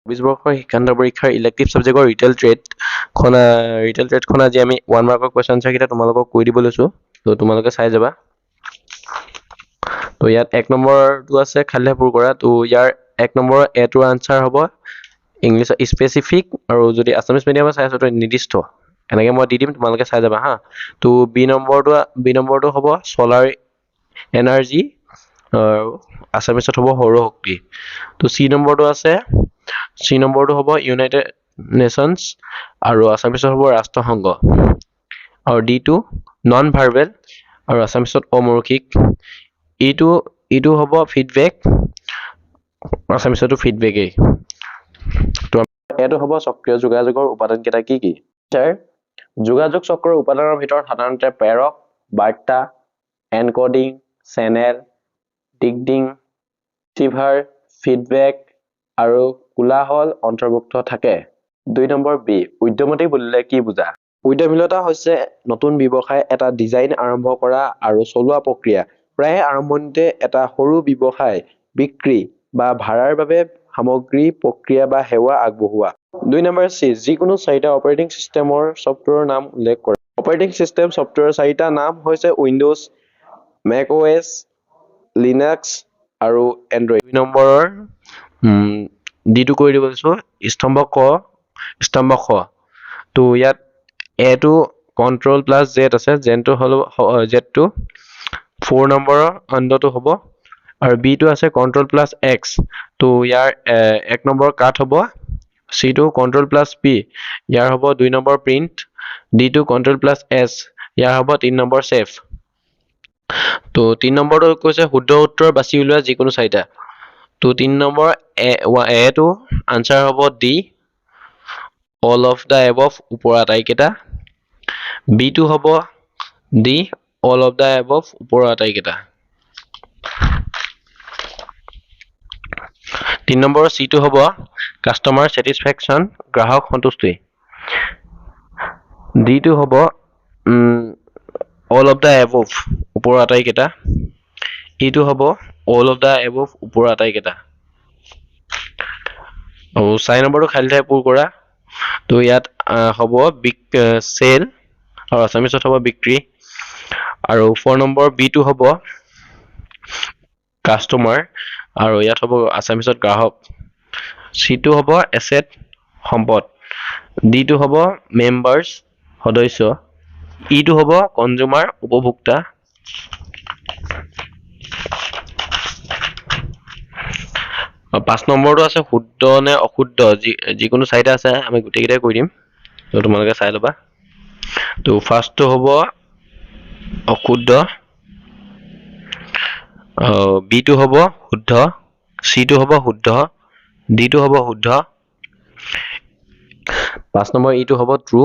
20 বৰ্ষৰ শিক্ষান্ত পৰীক্ষাৰ ইলেক্টিভ ছাবজেক্টৰ ৰিটেল ট্ৰেডখন আজি আমি 1 মাৰ্কৰ কুৱেশ্যন আনচাৰ কেইটা তোমালোকক কৈ দিব লৈছো তো তোমালোকে চাই যাবা তো ইয়াত 1 নম্বৰটো আছে খালিহে পূৰ কৰা তো ইয়াৰ 1 নম্বৰৰ এটোৰ আনচাৰ হ'ব ইংলিছ স্পেচিফিক আৰু যদি আছামিজ মিডিয়ামত চাই আছো তো নিৰ্দিষ্ট এনেকৈ মই দি দিম তোমালোকে চাই যাবা হা তো বি নম্বৰটো হ'ব সোলাৰ এনাৰ্জি আছামিজত হ'ব সৌৰশক্তি তো চি নম্বৰটো হ'ব ইউনাইটেড নেশ্যনছ আৰু আছামিজত হ'ব ৰাষ্ট্ৰসংঘ আৰু ডিটো নন ভাৰ্বেল আৰু আছামিজত অমৌখিক ইটো হ'ব ফিডবেক আছামিজতো ফিডবেকেই তো এইটো হ'ব চক্ৰীয় যোগাযোগৰ উপাদানকেইটা কি কি যোগাযোগ চক্ৰৰ উপাদানৰ ভিতৰত সাধাৰণতে প্ৰেৰক বাৰ্তা এনকডিং চেনেল ডিকডিং ৰিচিভাৰ ফিডবেক আৰু কোলাহল অন্তৰ্ভুক্ত থাকে 2 নম্বৰ বি উদ্যমতি বুলিলে কি বুজা উদ্যমশীলতা হৈছে নতুন ব্যৱসায় এটা ডিজাইন আৰম্ভ কৰা আৰু চলোৱা প্ৰক্ৰিয়া প্ৰায়ে আৰম্ভণিতে এটা সৰু ব্যৱসায় বিক্ৰী বা ভাড়াৰ বাবে সামগ্ৰী প্ৰক্ৰিয়া বা সেৱা আগবঢ়োৱা 2 নম্বৰ সি যিকোনো 4টা অপাৰেটিং সিস্টেমৰ সফটৱেৰৰ নাম উল্লেখ কৰা অপাৰেটিং সিস্টেম সফটৱেৰৰ 4টা নাম হৈছে উইন্ডোজ মেক OS লিনাক্স আৰু এন্ড্ৰইড 2 নম্বৰৰ ডিটো কৰি দিব লৈছো স্তম্ভ খ তো ইয়াত এটো কন্ট্ৰল প্লাস জেড আছে জেনটো হল জেডটো 4 নম্বৰৰ অন্তটো হ'ব আৰু বিটো আছে কন্ট্ৰল প্লাস এক্স তো ইয়াৰ 1 নম্বৰ কাট হ'ব সিটো কন্ট্ৰল প্লাস পি ইয়াৰ হ'ব 2 নম্বৰ প্ৰিন্ট ডিটো কন্ট্ৰল প্লাস এস ইয়াৰ হ'ব 3 নম্বৰ সেভ তো 3 নম্বৰটো কৈছে শুদ্ধ উত্তৰ বাছি উলিওৱা যিকোনো 4টা তো 3 নম্বৰ এটো আনসাৰ হ'ব D all of the above ওপৰ আটাইকেইটা বিটো হ'ব D all of the above ওপৰ আটাইকেইটা 3 নম্বৰ সিটো হ'ব কাস্টমাৰ স্যাটিসফ্যাকশন গ্ৰাহক সন্তুষ্টি ডিটো হ'ব অল অফ দা এবভ ওপৰ আটাইকেইটা ইটো হ'ব অল অফ দা এবভ ওপৰ আটাইকেইটা আৰু 4 নম্বৰটো খালি ঠাই পূৰ কৰা তো ইয়াত হ'ব সেল আৰু আছামিজত হ'ব বিক্ৰী আৰু 4 নম্বৰ বিটো হ'ব কাস্টমাৰ আৰু ইয়াত হ'ব আছামিজত গ্ৰাহক সিটো হ'ব এসেট সম্পদ ডিটো হ'ব মেম্বাৰ্স সদস্য ইটো হ'ব কনজিউমাৰ উপভোক্তা 5 নম্বৰটো আছে শুদ্ধ নে অশুদ্ধ যিকোনো 4টা আছে আমি গোটেইকেইটাই কৈ দিম তো তোমালোকে চাই ল'বা তো ফাৰ্ষ্টটো হ'ব অশুদ্ধ বিটো হ'ব শুদ্ধ সিটো হ'ব শুদ্ধ ডিটো হ'ব শুদ্ধ 5 নম্বৰ ইটো হ'ব ট্ৰু